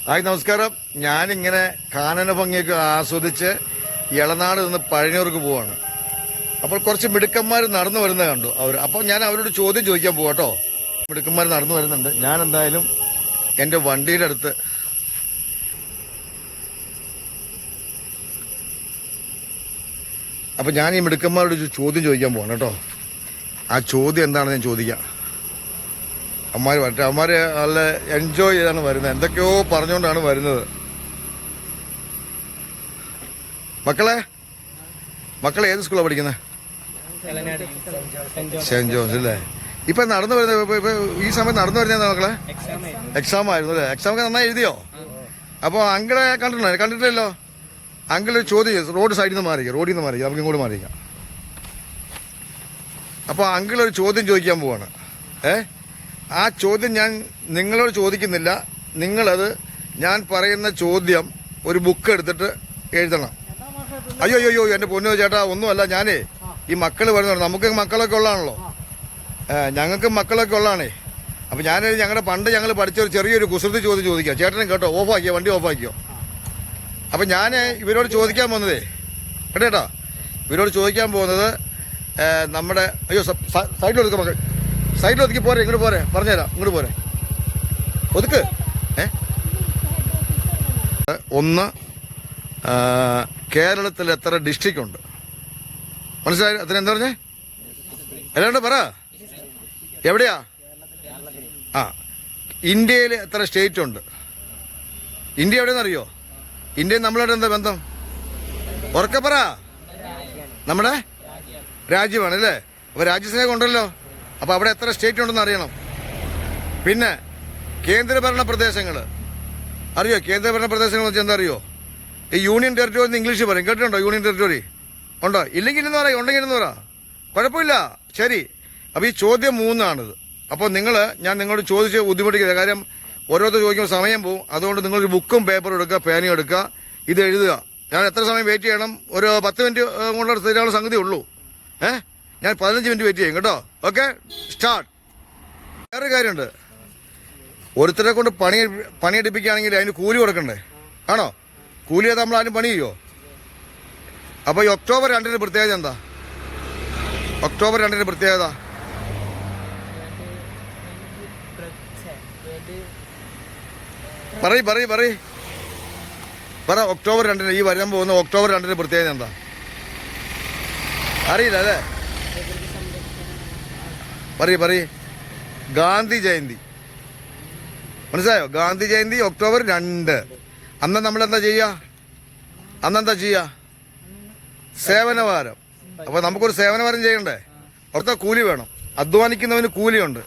Hi, നമസ്കാരം. ഞാനിങ്ങനെ കാനന ഭംഗിയൊക്കെ ആസ്വദിച്ച് ഇളനാട് നിന്ന് പഴനിയൂർക്ക് പോവാണ്. അപ്പോൾ കുറച്ച് മിടുക്കന്മാർ നടന്നു വരുന്നത് കണ്ടു അപ്പോൾ ഞാൻ അവരോട് ചോദ്യം ചോദിക്കാൻ പോവാട്ടോ. മിടുക്കന്മാർ നടന്നു വരുന്നുണ്ട്. ഞാൻ എന്തായാലും എൻ്റെ വണ്ടിയുടെ അടുത്ത് അപ്പോൾ ഞാൻ ഈ മിടുക്കന്മാരോട് ഒരു ചോദ്യം ചോദിക്കാൻ പോവാണ് കേട്ടോ. ആ ചോദ്യം എന്താണെന്ന് ഞാൻ ചോദിക്കാം. അമ്മമാർ വരട്ടെ. അമ്മമാർ നല്ല എൻജോയ് ചെയ്താണ് വരുന്നത്. എന്തൊക്കെയോ പറഞ്ഞുകൊണ്ടാണ് വരുന്നത്. മക്കളെ ഏത് സ്കൂളാണ് പഠിക്കുന്നത്? സെന്റ് ജോൺസ് അല്ലേ? ഇപ്പൊ നടന്നു വരുന്നത് ഈ സമയം നടന്നു വരുന്നത് മക്കളെ? എക്സാം ആയിരുന്നു അല്ലേ? എക്സാം ഒക്കെ നന്നായി എഴുതിയോ? അപ്പോൾ അങ്കിളെ കണ്ടിട്ടില്ലല്ലോ. അങ്കിൾ ഒരു ചോദ്യം റോഡ് സൈഡിൽ നിന്ന് മാറിക്കാം, റോഡിൽ നിന്ന് മാറിക്കാം, നമുക്ക് ഇങ്ങോട്ട് മാറിക്കാം. അപ്പോൾ അങ്കിൾ ഒരു ചോദ്യം ചോദിക്കാൻ പോവാണ്. ആ ചോദ്യം ഞാൻ നിങ്ങളോട് ചോദിക്കുന്നില്ല. നിങ്ങളത് ഞാൻ പറയുന്ന ചോദ്യം ഒരു ബുക്ക് എടുത്തിട്ട് എഴുതണം. അയ്യോ എൻ്റെ പൊന്നു ചേട്ടാ, ഒന്നുമല്ല. ഞാനേ ഈ മക്കൾ വരുന്നുണ്ട്. നമുക്ക് മക്കളൊക്കെ ഉള്ളതാണല്ലോ, ഞങ്ങൾക്ക് മക്കളൊക്കെ ഉള്ളതാണേ. അപ്പം ഞങ്ങൾ പഠിച്ച ഒരു ചെറിയൊരു കുസൃതി ചോദ്യം ചോദിക്കാം. ചേട്ടനും കേട്ടോ, ഓഫാക്കിയോ, വണ്ടി ഓഫാക്കിയോ. അപ്പം ഞാൻ ഇവരോട് ചോദിക്കാൻ പോകുന്നതേ കേട്ടോ, ഇവരോട് ചോദിക്കാൻ പോകുന്നത് നമ്മുടെ സൈഡിലൊതുക്കുക മക്കൾ, സൈഡിലൊതുക്കി പോരെ, ഇങ്ങോട്ട് പോരെ, പറഞ്ഞുതരാം, ഇങ്ങോട്ട് പോരെ, ഒതുക്ക്. ഒന്ന്, കേരളത്തിൽ എത്ര ഡിസ്ട്രിക്റ്റ് ഉണ്ട്? മനസ്സിലായി? അതിനെന്താ പറഞ്ഞേ? അല്ലാണ്ട് പറ, എവിടെയാ? ഇന്ത്യയിൽ എത്ര സ്റ്റേറ്റ് ഉണ്ട്? ഇന്ത്യ എവിടെയെന്നറിയോ? ഇന്ത്യയിൽ നമ്മളോട് എന്താ ബന്ധം? ഉറക്കെ പറ. നമ്മുടെ രാജ്യമാണ് അല്ലേ? അപ്പോൾ രാജ്യസ്നേഹം ഉണ്ടല്ലോ. അപ്പോൾ അവിടെ എത്ര സ്റ്റേറ്റ് ഉണ്ടെന്ന് അറിയണം. പിന്നെ കേന്ദ്രഭരണ പ്രദേശങ്ങൾ അറിയോ? കേന്ദ്രഭരണ പ്രദേശങ്ങൾ വെച്ചാൽ എന്താ അറിയോ? ഈ യൂണിയൻ ടെറിട്ടറി എന്ന് ഇംഗ്ലീഷ് പറയും. കേട്ടിട്ടുണ്ടോ? യൂണിയൻ ടെറിട്ടറി ഉണ്ടോ? ഇല്ലെങ്കിൽ എന്ന് പറയാം, ഉണ്ടെങ്കിൽ എന്ന് പറ, കുഴപ്പമില്ല. ശരി. അപ്പോൾ ഈ ചോദ്യം 3ആണിത്. അപ്പോൾ ഞാൻ നിങ്ങളോട് ചോദിച്ച് ബുദ്ധിമുട്ടിക്കില്ല. കാര്യം ഓരോരുത്തർ ചോദിക്കുമ്പോൾ സമയം പോവും. അതുകൊണ്ട് നിങ്ങളൊരു ബുക്കും പേപ്പറും എടുക്കുക, പേനയും എടുക്കുക, ഇത് എഴുതുക. ഞാൻ എത്ര സമയം വെയിറ്റ് ചെയ്യണം? ഒരു 10 മിനിറ്റ് കൊണ്ടുള്ള തീരാനുള്ള സംഗതി ഉള്ളൂ. ഞാൻ 15 മിനിറ്റ് വെയിറ്റ് ചെയ്യും കേട്ടോ. Okay, start. വേറൊരു കാര്യമുണ്ട്. ഒരുത്തരെ കൊണ്ട് പണിയെടുപ്പിക്കുകയാണെങ്കിൽ അതിന് കൂലി കൊടുക്കണ്ടേ? ആണോ? കൂലി ചെയ്താൽ നമ്മൾ ആരും പണി ചെയ്യുമോ? അപ്പോൾ ഈ ഒക്ടോബർ 2 പ്രത്യേകത എന്താ? ഒക്ടോബർ 2 പ്രത്യേകത പറ. ഒക്ടോബർ 2 ഈ വരാൻ പോകുന്ന ഒക്ടോബർ 2 പ്രത്യേകത എന്താ? അറിയില്ല അല്ലേ? പറയ്. ഗാന്ധി ജയന്തി. മനസ്സിലായോ? ഗാന്ധി ജയന്തി ഒക്ടോബർ 2. അന്ന് നമ്മളെന്താ ചെയ്യുക? സേവനവാരം. അപ്പോൾ നമുക്കൊരു സേവനവാരം ചെയ്യണ്ടേ? അവിടുത്തെ കൂലി വേണം. അധ്വാനിക്കുന്നവന് കൂലിയുണ്ട്.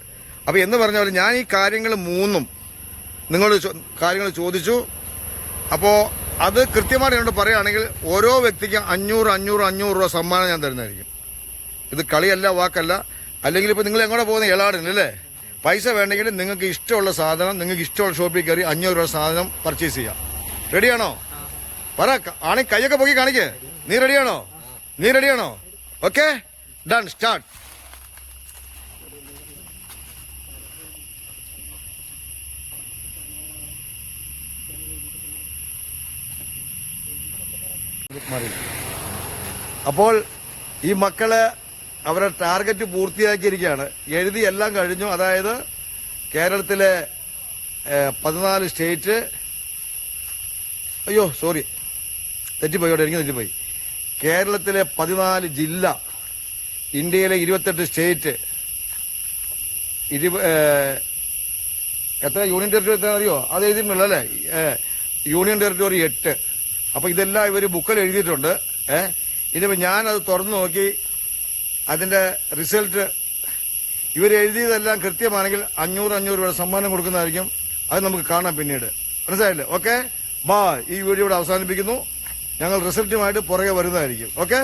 അപ്പോൾ എന്ന് പറഞ്ഞ പോലെ ഞാൻ ഈ കാര്യങ്ങൾ 3 നിങ്ങളോട് കാര്യങ്ങൾ ചോദിച്ചു. അപ്പോൾ അത് കൃത്യമായിട്ട് എന്നോട് പറയുകയാണെങ്കിൽ ഓരോ വ്യക്തിക്കും 500 രൂപ സമ്മാനം ഞാൻ തരുന്നതായിരിക്കും. ഇത് കളിയല്ല, വാക്കല്ല. അല്ലെങ്കിൽ ഇപ്പോൾ നിങ്ങൾ എങ്ങോട്ട് പോകുന്ന ഇളാടിനല്ലേ? പൈസ വേണ്ടെങ്കിൽ നിങ്ങൾക്ക് ഇഷ്ടമുള്ള സാധനം, നിങ്ങൾക്ക് ഇഷ്ടമുള്ള ഷോപ്പിൽ കയറി 500 രൂപ സാധനം പർച്ചേസ് ചെയ്യാം. റെഡിയാണോ? പറ. ആണെങ്കിൽ കൈയൊക്കെ പോയി കാണിക്കേ. നീ റെഡിയാണോ? Okay, done, start. അപ്പോൾ ഈ മക്കള് അവരുടെ ടാർഗറ്റ് പൂർത്തിയാക്കിയിരിക്കുകയാണ്. എഴുതി എല്ലാം കഴിഞ്ഞു. അതായത് കേരളത്തിലെ 14 സ്റ്റേറ്റ്, തെറ്റിപ്പോയി. കേരളത്തിലെ 14 ജില്ല, ഇന്ത്യയിലെ 28 സ്റ്റേറ്റ്, എത്ര യൂണിയൻ ടെറിട്ടറി എത്ര അറിയോ? അത് എഴുതിയിട്ടുണ്ടല്ലോ അല്ലേ? Union territory 8. അപ്പോൾ ഇതെല്ലാം ഇവർ ബുക്കിൽ എഴുതിയിട്ടുണ്ട്. ഇനിയിപ്പോൾ ഞാനത് തുറന്നു നോക്കി അതിൻ്റെ റിസൾട്ട് ഇവരെഴുതിയതെല്ലാം കൃത്യമാണെങ്കിൽ 500 രൂപ സമ്മാനം കൊടുക്കുന്നതായിരിക്കും. അത് നമുക്ക് കാണാം പിന്നീട്. മനസ്സിലായില്ലേ? Okay, bye. ഈ വീഡിയോ ഇവിടെ അവസാനിപ്പിക്കുന്നു. ഞങ്ങൾ റിസൾട്ടുമായിട്ട് പുറകെ വരുന്നതായിരിക്കും. ഓക്കെ.